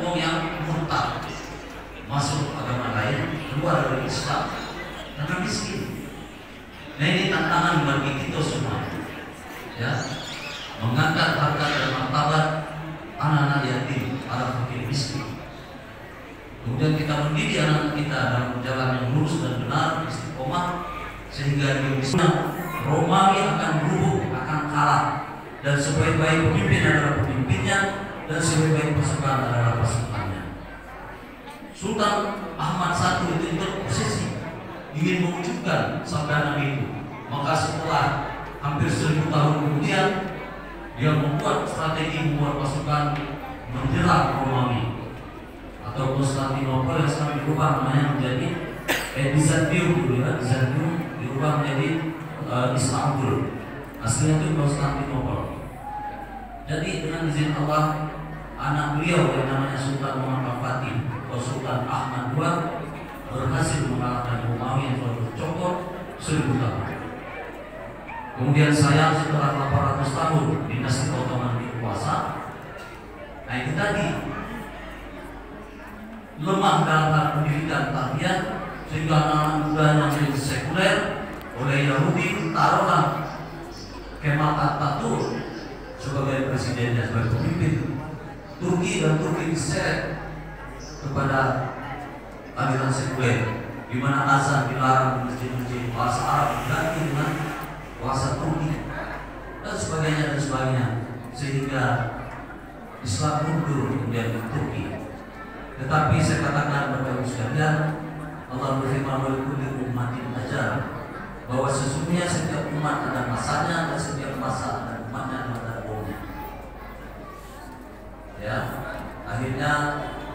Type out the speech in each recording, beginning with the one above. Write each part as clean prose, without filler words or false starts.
wong yang murtad masuk agama lain, keluar dari Islam karena miskin. Nah ini tantangan bagi kita semua, ya, mengangkat harkat dan martabat anak-anak yatim, para fakir miskin. Kemudian kita mendidik anak kita dalam jalan yang lurus dan benar, istiqomah, sehingga dia bisa Romawi akan berubah, akan kalah, dan sebaik-baik pemimpin adalah pemimpinnya, dan sebaik-baik pasukan adalah pasukannya. Sultan Ahmad I itu terposisi ingin mewujudkan sabda Nabi itu. Maka setelah hampir 1000 tahun kemudian dia membuat strategi, membuat pasukan menyerang Romawi atau Konstantinopel yang sekarang dirubah namanya menjadi Bizantium dulu ya, Bizantium dirubah menjadi Istanbul. Aslinya itu Konstantinopel. Jadi dengan izin Allah, anak beliau yang namanya Sultan Muhammad Fatih atau Sultan Ahmad II berhasil mengalahkan Romawi yang telah bercokol 1000 tahun. Kemudian sayang setelah 800 tahun dinasti Ottoman berkuasa, nah itu tadi lemah dalam hal pendidikan tarbiyah, sehingga anak mudanya menjadi sekuler. Oleh Yahudi ditaruhlah Kemal Atatürk sebagai presidennya, sebagai pemimpin Turki, dan Turki diseret kepada aliran sekuler, di mana azan dilarang di masjid-masjid, bahasa Arab diganti dengan bahasa Turki dan sebagainya, sehingga Islam mundur kemudian di Turki. Tetapi saya katakan kepada ibu sekalian, Allah berfirman wa likulli ummatin ajal, bahwa sesungguhnya setiap umat ada masanya dan setiap masa ada umatnya dan ada kaumnya. Ya, akhirnya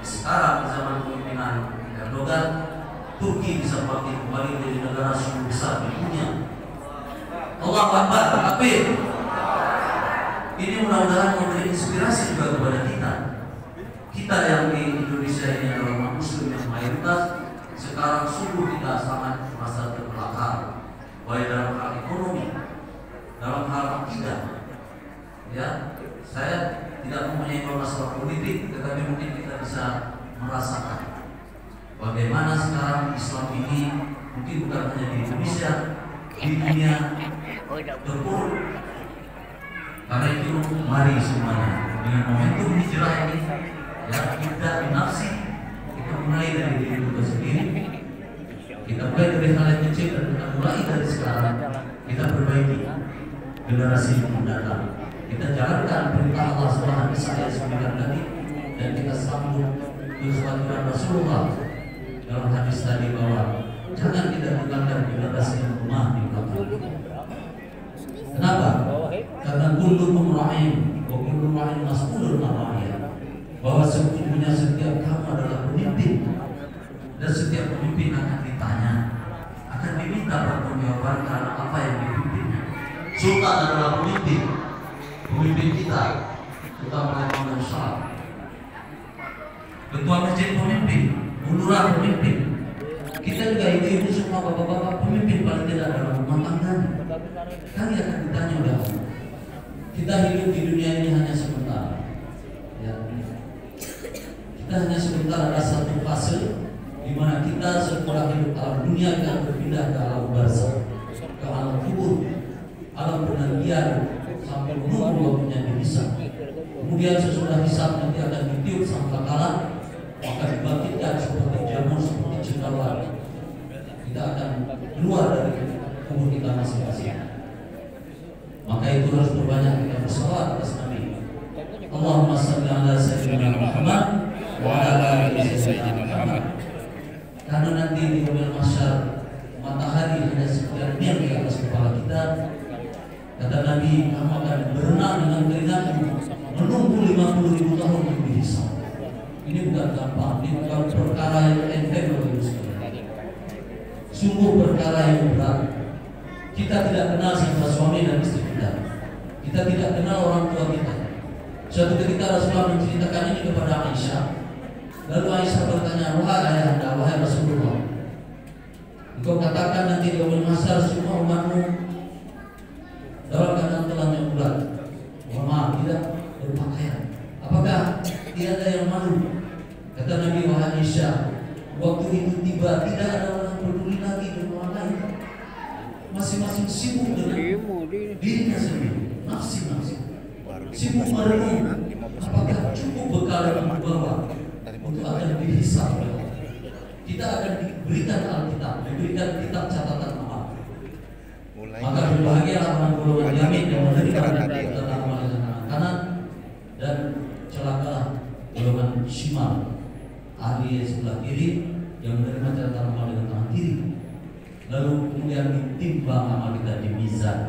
sekarang di zaman kepemimpinan Erdogan, Turki bisa bangkit kembali menjadi negara super besar di dunia. Allahu Akbar, takbir. Ini mudah-mudahan memberi inspirasi juga kepada kita. Kita yang di Indonesia ini adalah umat Muslim yang mayoritas. Sekarang sungguh kita sangat merasa terbelakang, baik dalam hal ekonomi, dalam hal akidah. Ya, saya tidak mempunyai masalah politik, tetapi mungkin kita bisa merasakan bagaimana sekarang Islam ini mungkin bukan hanya di Indonesia, di dunia terpuruk. Karena itu mari semuanya dengan momentum hijrah ini, ya, kita binafsi, kita mulai dari diri kita sendiri, kita mulai dari hal yang kecil, dan kita mulai dari sekarang kita perbaiki generasi yang mendatang. Kita jalankan perintah Allah Subhanahu wa Ta'ala sembilan tadi, dan kita sambung kesuatan Rasulullah dalam hadis tadi bahwa jangan kita tinggalkan generasi yang lemah di belakang. Kenapa? Karena kullukum ra'in wa kullu ra'in mas'ulun an ra'iyah. Bahwa sesungguhnya setiap kamu adalah pemimpin, dan setiap pemimpin akan ditanya, akan diminta pertanggungjawaban terhadap apa yang dipimpinnya. Sultan adalah pemimpin kita, utama Imam Syarif. Ketua masjid pemimpin, lurah pemimpin. Kita juga ibu-ibu semua, bapak-bapak pemimpin paling tidak dalam rumah tangga. Kali akan ditanya oleh Allah. Kita hidup di dunia ini hanya sebentar. Ya. Kita hanya sebentar, ada satu fase di mana kita setelah hidup alam dunia akan berpindah ke alam barzakh, ke alam kubur, alam penantian sampai menunggu waktunya dihisab. Kemudian sesudah hisab nanti akan ditiup sangkakala, maka dibangkitkan seperti jamur, seperti cengkawar. Kita akan keluar dari kubur kita masing-masing. Maka itu harus berbanyak kita bersalawat atas Nabi. Allahumma shalli ala sayyidina Muhammad wa ala ali sayyidina Muhammad. Karena nanti di yaumil mahsyar matahari hanya sekian mil di atas kepala kita. Kata Nabi, kamu akan berenang dengan keringatmu menunggu 50.000 tahun untuk dihisab. Ini bukan gampang, ini bukan perkara yang enteng bagi sekalian. Sungguh perkara yang berat. Kita tidak kenal siapa suami dan istri kita. Kita tidak kenal orang tua kita. Suatu ketika Rasulullah menceritakan ini kepada Aisyah. Lalu Aisyah bertanya, wahai ayahanda, wahai Rasulullah, engkau katakan nanti di yaumul mahsyar semua umatmu dalam keadaan telanjang bulat, mohon maaf, tidak berpakaian. Apakah tidak ada yang malu Kata Nabi Aisyah, waktu itu tiba tidak ada orang peduli lagi dengan orang lain. Masing-masing sibuk dengan dirinya sendiri, nafsi-nafsi. Sibuk merenung apakah cukup bekal yang dibawa untuk akan dihisab. Kita akan diberikan Alkitab, diberikan kitab catatan amal. Maka berbahagialah orang golongan yamin yang menerima catatan amal dengan tangan kanan, dan celakalah golongan shimal, ahli sebelah kiri, yang menerima catatan amal dengan tangan kiri. Lalu kemudian ditimbang amal kita di mizan.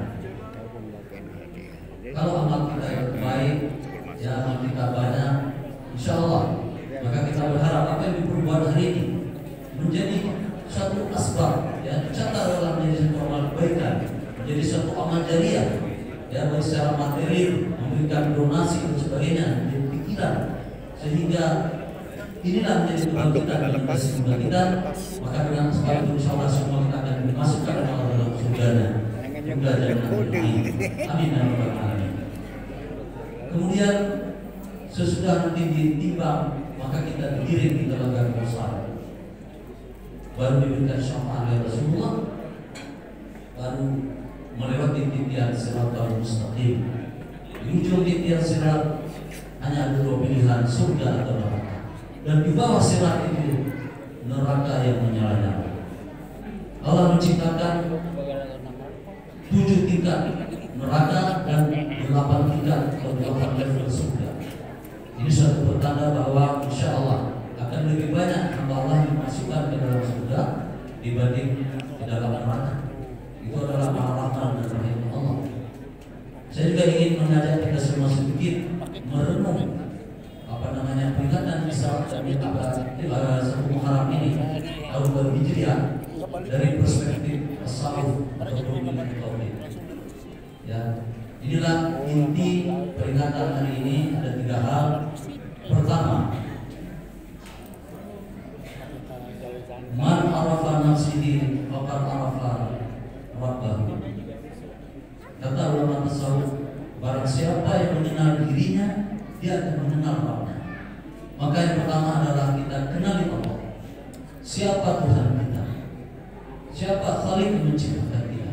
Kalau amal kita baik, ya amal kita banyak, insya Allah, maka kita berharap apa yang diperbuat hari ini menjadi satu asbab, ya, dicatat dalam menjadi satu amal kebaikan, menjadi satu amal jariah, ya, baik secara material, memberikan donasi dan sebagainya, menjadi pikiran, sehingga inilah menjadi bekal kita dan kesimpulan kita. Maka dengan asbab itu insya Allah semua kita akan dimasukkan dalam surganya. Amin. Kemudian sesudah nanti ditimbang, maka kita digiring di telaga Kausar, baru diberikan syafaat oleh Rasulullah, baru melewati titian Siratal Mustaqim. Di ujung titian sirat hanya ada dua pilihan, surga atau neraka. Dan di bawah sirat itu neraka yang menyala-nyala. Allah menciptakan 7 tingkat neraka dan 8 tingkat atau 8 level surga. Ini suatu pertanda bahwa insya Allah akan lebih banyak hamba Allah dimasukkan ke dalam surga dibanding di dalam neraka. Itu adalah rahmat dan rahmat Allah. Saya juga ingin mengajak kita semua sedikit merenung peringatan Isra satu Muharram ini tahun baru Hijriah dari perspektif tasawuf atau tauhid. Ya, inilah inti peringatan hari ini. Ada 3 hal. Pertama, man arafa nafsihi faqad arafa rabbahu. Kata ulama tasawuf, barang siapa yang mengenal dirinya, dia akan mengenal Rabbnya. Maka yang pertama adalah kita kenali Allah. Siapa Tuhan kita? Siapa Khalik yang menciptakan kita?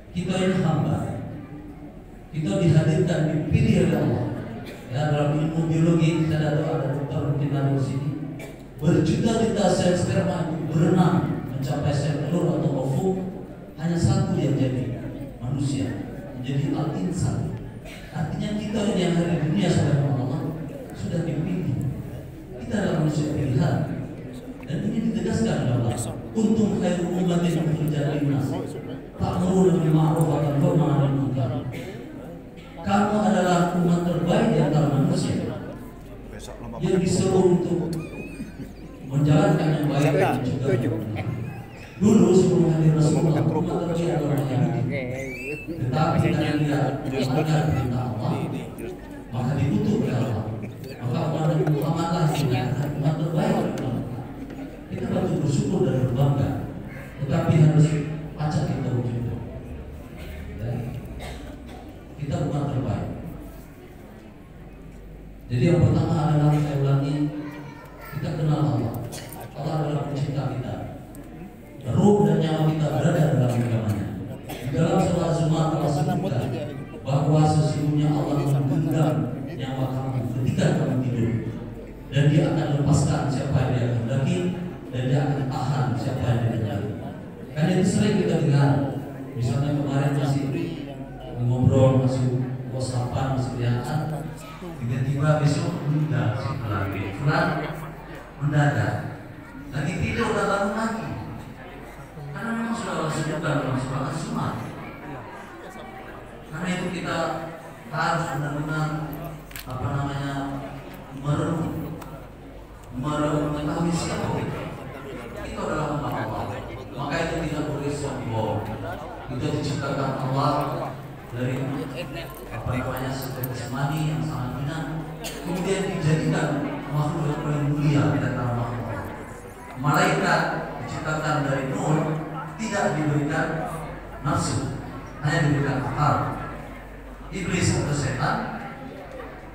Kita ini hamba. Kita dihadirkan, dipilih oleh Allah. Ya, dalam ilmu biologi kita ada dokter mungkin ada di sini. Berjuta-juta sel sperma itu berenang mencapai sel telur atau ovum, hanya satu yang jadi manusia, menjadi al-insan. Artinya kita ini yang hari di dunia sebagai Allah sudah dipilih. Kita adalah manusia pilihan. Dan ini ditegaskan oleh Allah. Untung khairu ummatin ukhrijat linnas ta'muruna bil ma'ruf wa tanhauna 'anil munkar. Kamu adalah umat terbaik di antara manusia yang disuruh untuk menjalankan yang baik dan juga dulu sebelum hadir Rasulullah, umat terbaik adalah Yahudi. Tetapi karena dia melanggar perintah Allah, maka dikutuk oleh Allah. Maka umat Muhammadlah umat terbaik. Kita patut bersyukur dan berbangga, tetapi harus pacak kita wujud. Kita bukan terbaik. Jadi yang pertama adalah saya ulangi, kita kenal Allah. Allah adalah pencipta kita. Ruh dan nyawa kita berada dalam genggamannya. Di dalam surah Zumar Allah sebutkan bahwa sesungguhnya Allah menggenggam nyawa kamu ketika kamu tidur, dan Dia akan lepaskan siapa yang Dia kehendaki, dan Dia akan tahan siapa yang Dia kehendaki. Karena itu sering kita dengar, misalnya kemarin masih ngobrol, masih whatsappan, masih lihat, tiba-tiba besok meninggal si Fulan mendadak, lagi tidur udah bangun lagi, karena memang sudah Allah sebutkan dalam surah Az-Zumar. Karena itu kita harus benar-benar merenung mengetahui siapa kita. Itu adalah hamba Allah. Maka itu tidak boleh sombong. Kita diciptakan Allah dari sifat jasmani yang sangat hina, kemudian dijadikan makhluk yang paling mulia di antara makhluk. Malaikat diciptakan dari nur, tidak diberikan nafsu, hanya diberikan akal. Iblis atau setan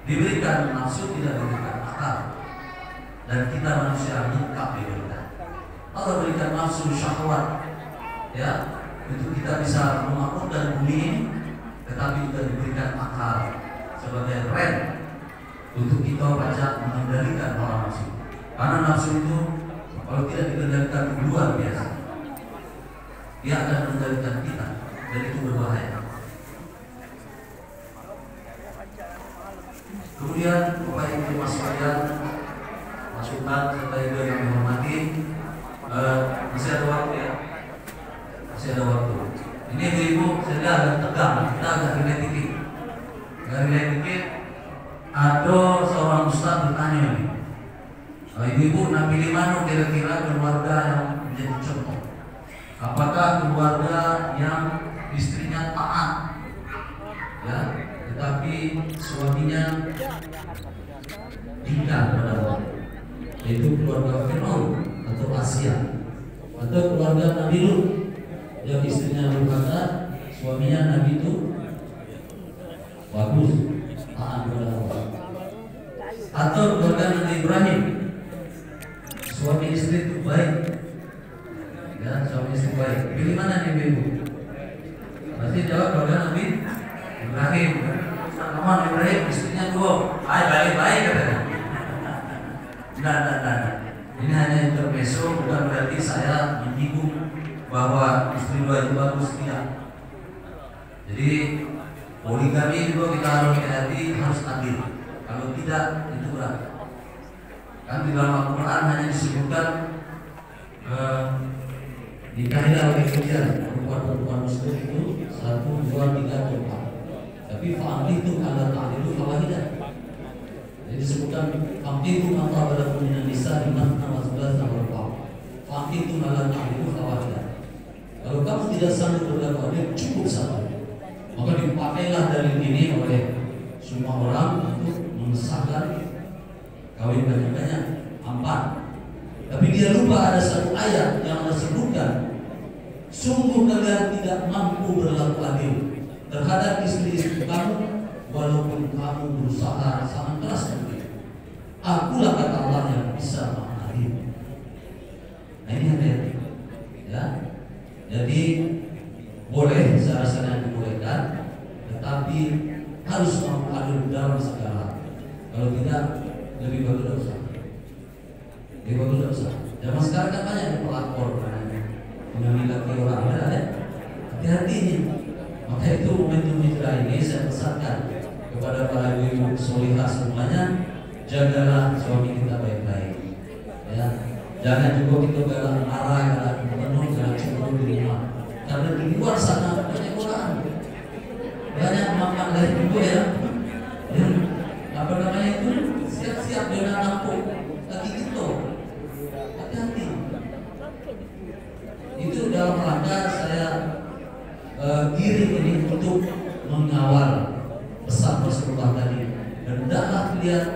diberikan nafsu, tidak diberikan akal. dan kita manusia lengkap diberikan. Allah berikan nafsu syahwat, ya, untuk kita bisa memakmurkan bumi ini, tetapi juga diberikan akal sebagai rem untuk kita baca mengendalikan hawa nafsu. Karena nafsu itu kalau tidak dikendalikan luar biasa, dia akan mengendalikan kita, dan itu berbahaya. Kemudian Bapak Ibu Mas sekalian, masukan serta ibu yang kami hormati, masih ada waktu ya, masih ada waktu. Ini ibu-ibu saya agak tegang, kita agak relate dikit. Ada seorang ustaz bertanya nih, ibu-ibu nak pilih mana kira-kira keluarga yang menjadi contoh? Apakah keluarga yang istrinya taat, ya, tetapi suaminya tinggal pada Allah, yaitu keluarga Fir'aun atau Asia, atau keluarga Nabi Lut yang istrinya berkata, suaminya Nabi itu bagus, taat kepada Allah, atau keluarga Nabi Ibrahim, suami istri itu baik, ya, suami istri baik. Pilih mana nih ibu? Pasti jawab keluarga Nabi Ibrahim. Teman Ibrahim istrinya dua, baik-baik katanya. Nah. Ini hanya intermezzo, bukan berarti saya menyinggung bahwa istri dua itu bagus, tidak. Jadi poligami juga kita harus hati, harus adil. Kalau tidak itu berat. Kan di dalam Al-Quran hanya disebutkan nikahilah oleh kalian perempuan muslim itu 1, 2, 3, 4. Tapi fa'amlitu ala ta'lilu fawahidah. Jadi disebutkan fa'amlitu mata pada punya nisa dengan nama 11 sama 4. Fa'amlitu ala ta'lilu fawahidah. Kalau kamu tidak sanggup berlaku adil, cukup satu. Maka dipakailah dalil ini oleh semua orang untuk mengesahkan kawin banyak-banyak 4. Tapi dia lupa ada satu ayat yang disebutkan, sungguh kalian tidak mampu berlaku adil terhadap istri-istri kamu, walaupun kamu berusaha sangat keras begitu. Akulah kata Allah yang bisa mengadil. Nah ini hati-hati, ya. Jadi boleh secara dibolehkan, tetapi harus mampu adil dalam segala. Kalau tidak, lebih bagus tidak usah. Lebih bagus tidak usah. Zaman sekarang kan banyak yang pelakor mengambil laki orang, ya. Hati-hati ini. Maka itu momentum hijrah ini saya pesankan kepada para ibu solihah semuanya, jagalah suami kita baik-baik, ya. Jangan juga kita galak marah, galak penuh, galak cemburu di rumah. Karena di luar sana banyak orang, banyak makan lain juga, ya. Apa namanya itu, siap-siap dengan nampung lagi gitu. Hati-hati. Itu dalam rangka saya diri ini untuk mengawal pesan Rasulullah tadi. Dan hendaklah kalian,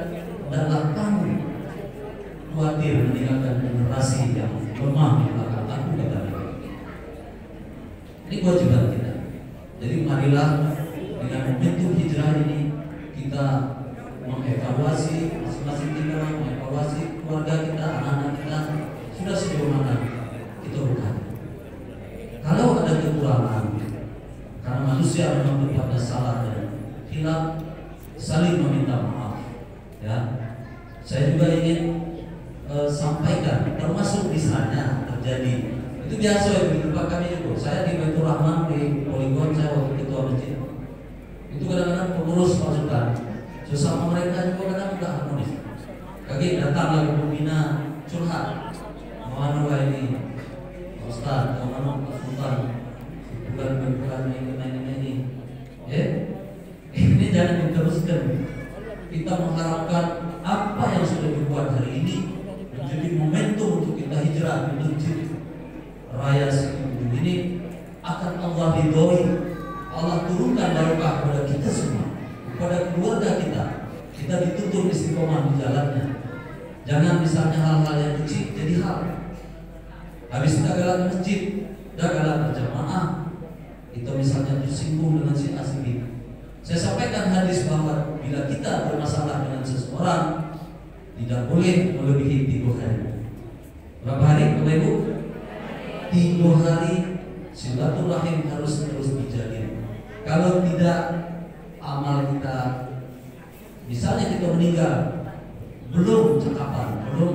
hendaklah kamu khawatir meninggalkan generasi yang lemah di belakang aku, kata dia. Ini kewajiban kita. Jadi marilah dengan momentum hijrah ini kita mengevaluasi masing-masing kita, mengevaluasi keluarga kita, anak-anak kita, sudah sejauh mana kita bukan. Kalau ada kekurangan, karena manusia memang berbuat salah dan hilaf, saling meminta maaf, ya. Saya juga ingin sampaikan, termasuk misalnya terjadi itu biasa ya di tempat kami juga. Saya di Baitur Rahman di Poligon, saya waktu ketua masjid. Itu kadang-kadang pengurus pasukan sesama mereka juga kadang tidak harmonis. Kaki datang lagi pembina curhat, mau ini Ustaz, mau Sultan, bukan ini. Ini jangan diteruskan. Kita mengharapkan apa yang sudah dibuat hari ini menjadi momentum untuk kita hijrah di masjid raya Sikibu ini, akan Allah ridhoi. Allah turunkan barokah kepada kita semua, kepada keluarga kita. Kita dituntut istiqomah di jalannya. Jangan misalnya hal-hal yang kecil jadi hal. Habis kita galak masjid, kita galak berjamaah, kita misalnya tersinggung dengan si asli. Saya sampaikan hadis bahwa bila kita bermasalah dengan seseorang, tidak boleh melebihi hari. Berapa hari Bapak Ibu? 3 hari silaturahim harus terus dijalin. Kalau tidak, amal kita, misalnya kita meninggal belum cakapan, belum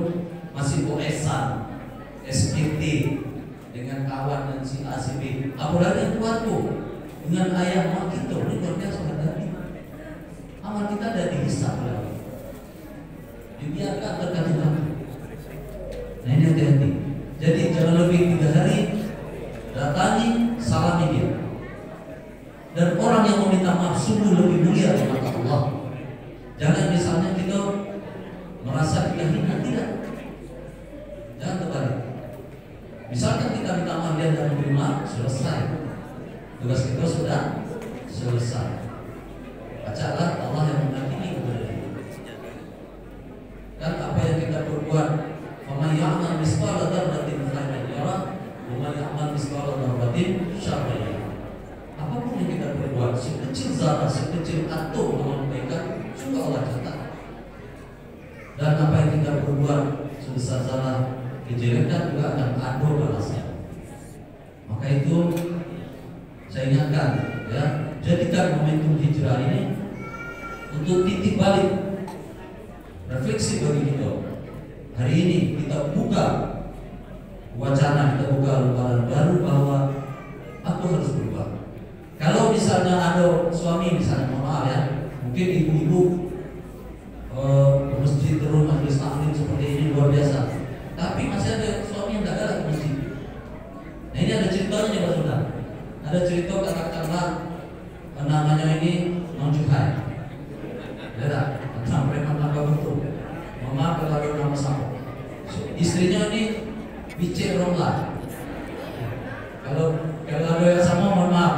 masih OS-an, SPT dengan kawan dan si A si B, apalagi keluarga dengan ayah mak kita, ini luar biasa hati. Amal kita ada dihisap oleh Allah, dibiarkan terkadang. Nah ini hati-hati. Jadi jangan lebih 3 hari datangi, salami dia. Dan orang yang meminta maaf sungguh lebih mulia di mata Allah. Jangan misalnya kita merasa kita hina, tidak. Jangan terbalik. Misalkan kita minta maaf dia tidak menerima, selesai. Tugas kita sudah selesai. Bacalah Allah yang menghakimi kepada kita. Dan apa yang kita perbuat, faman ya'mal mithqala dzarratin khairan yarah, wa man ya'mal mithqala dzarratin syarran yarah. Apapun yang kita perbuat, sekecil zarah, sekecil atom amal kebaikan, juga Allah catat. Dan apa yang kita perbuat sebesar zarah kejelekan juga akan ada balasnya. Maka itu saya ingatkan, ya, jadikan momentum hijrah ini untuk titik balik refleksi bagi kita. Hari ini kita buka wacana, kita buka lembaran baru bahwa aku harus berubah. Kalau misalnya ada suami, misalnya mohon maaf ya, mungkin ibu-ibu masjid terus majelis taklim seperti ini luar biasa, tapi masih ada suami yang tidak ada ke masjid. Nah ini ada ceritanya Pak Saudara. Ada cerita katakanlah namanya ini Mang Juhai, ya tak? Tentang preman tanpa bentuk. Mama kalau ada nama sama, istrinya ini bicik romlah. Kalau ada yang sama mohon maaf.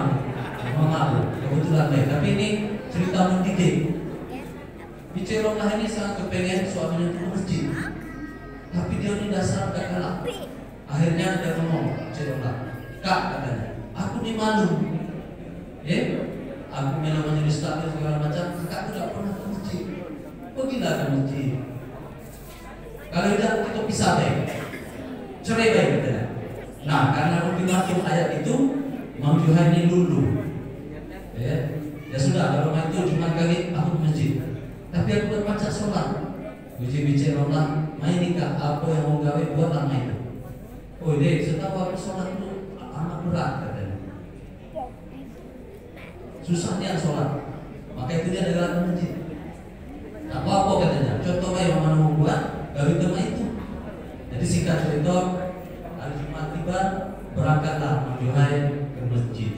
Kebetulan baik, tapi ini cerita mendidik. Biceromlah ini sangat kepengen suaminya ke masjid, tapi dia ini dasar gak galak. Akhirnya dia ngomong, Biceromlah, Kak katanya, aku ini malu, aku memang majelis taklim segala macam, kakak tidak pernah ke masjid. Pergilah ke masjid. Kalau tidak kita pisah baik, cerai baik katanya. Nah karena ultimatum ayat itu, Mang Juhai ini lulu. Ya sudah, kalau itu cuma kali aku ke masjid, tapi aku berpacak sholat. Bici-bici Allah, main nikah apa yang mau gawe buat lama itu. Oh dek, setahu aku sholat itu amat berat katanya. Susahnya sholat, maka itu dia adalah ke masjid. Tak apa katanya. Contoh yang mana mau buat gawe tema itu. Jadi singkat cerita, hari Jumat tiba, berangkatlah Mang Juhai ke masjid.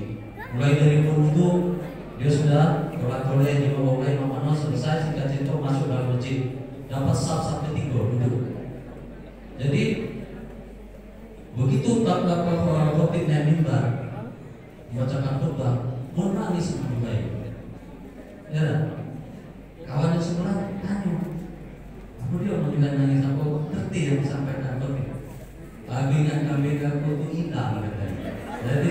Mulai dari wudu dia sudah toleh di bawah Imam selesai, singkat cerita masuk dalam masjid, dapat saf sampai 3 duduk. Jadi begitu khotibnya mimbar membacakan khutbah, menangis Mang Juhai. Ya, kawan yang sebelah tanya, aku dia mau juga nangis, aku ngerti yang disampaikan khotib. Kambing aku itu hilang katanya. Jadi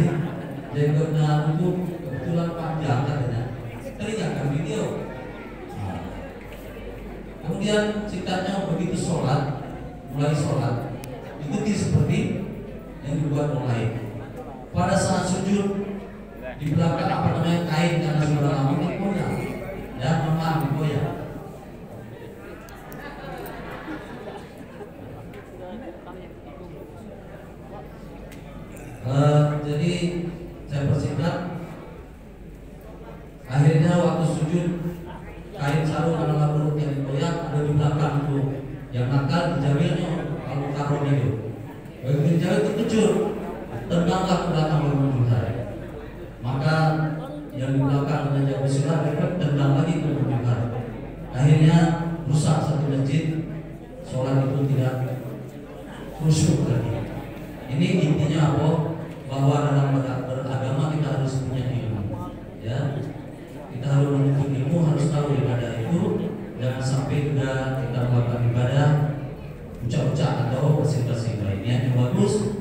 jenggotnya itu kebetulan panjang katanya. Teringat kambing dia. Nah, kemudian singkatnya begitu sholat, mulai sholat, ikuti seperti yang dibuat orang lain. Pada saat sujud di belakang apa namanya kain karena sudah lama digoyang, ya memang digoyang. Jadi saya persingkat, akhirnya waktu sujud kain sarung adalah perut yang digoyang ada di belakang itu, yang nakal dijamilnya kalau karung itu. Begitu dijamil terkejut, tendanglah ke belakang Mang Juhai. Maka yang di belakang menjadi bersilah mereka tendang lagi ke Mang Juhai. Akhirnya rusak satu masjid, sholat itu tidak khusyuk lagi. Ini intinya apa? Bahwa dalam beragama kita harus punya ilmu, ya. Kita harus menuntut ilmu, harus tahu ibadah itu. Jangan sampai juga kita melakukan ibadah ucap-ucap atau bersih-bersih lainnya yang bagus,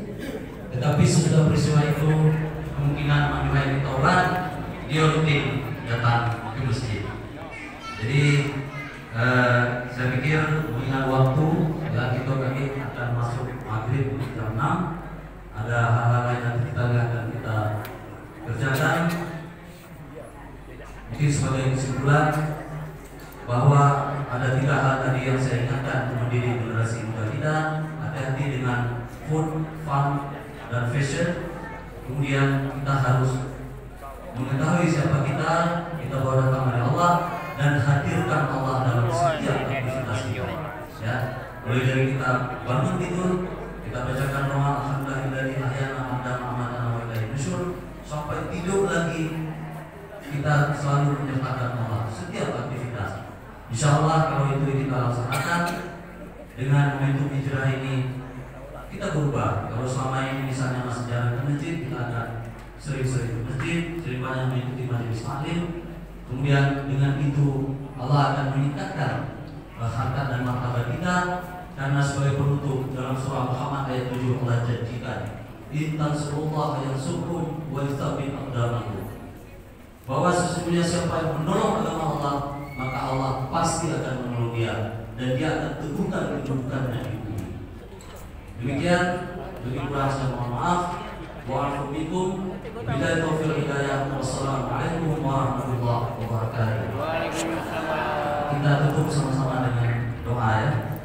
tetapi sesudah peristiwa itu kemungkinan Mang Juhai ditaubat, dia rutin datang ke masjid. Jadi saya pikir mengingat waktu, ya kita kami ada hal-hal lain yang kita lihat dan kita kerjakan. Mungkin sebagai kesimpulan bahwa ada 3 hal tadi yang saya ingatkan untuk mendidik generasi muda kita. Hati-hati dengan food, fun, dan fashion. Kemudian kita harus mengetahui siapa kita baru datang dari Allah, dan hadirkan Allah dalam setiap aktivitas kita. Ya, mulai dari kita bangun tidur, kita bacakan doa alhamdulillahilladzi ahyana ba'da ma amatana wa ilaihi nusyur, sampai tidur lagi kita selalu menyertakan Allah setiap aktivitas. Insyaallah kalau itu kita laksanakan dengan momentum hijrah ini, kita berubah. Kalau selama ini misalnya masih jarang ke masjid, kita akan sering-sering ke masjid, sering banyak mengikuti majelis taklim. Kemudian dengan itu Allah akan meningkatkan harkat dan martabat kita, karena sebagai penutup dalam surah Muhammad ayat 7 Allah janjikan intan surullah yang sukun wa yustabin aqdamakum, bahwa sesungguhnya siapa yang menolong agama Allah, maka Allah pasti akan menolong dia, dan dia akan teguhkan kedudukannya di bumi. Demikian, lebih kurang saya mohon maaf. Wa'alaikum billahi taufiq wal hidayah. Wassalamualaikum warahmatullahi wabarakatuh. Kita tutup sama-sama dengan doa ya.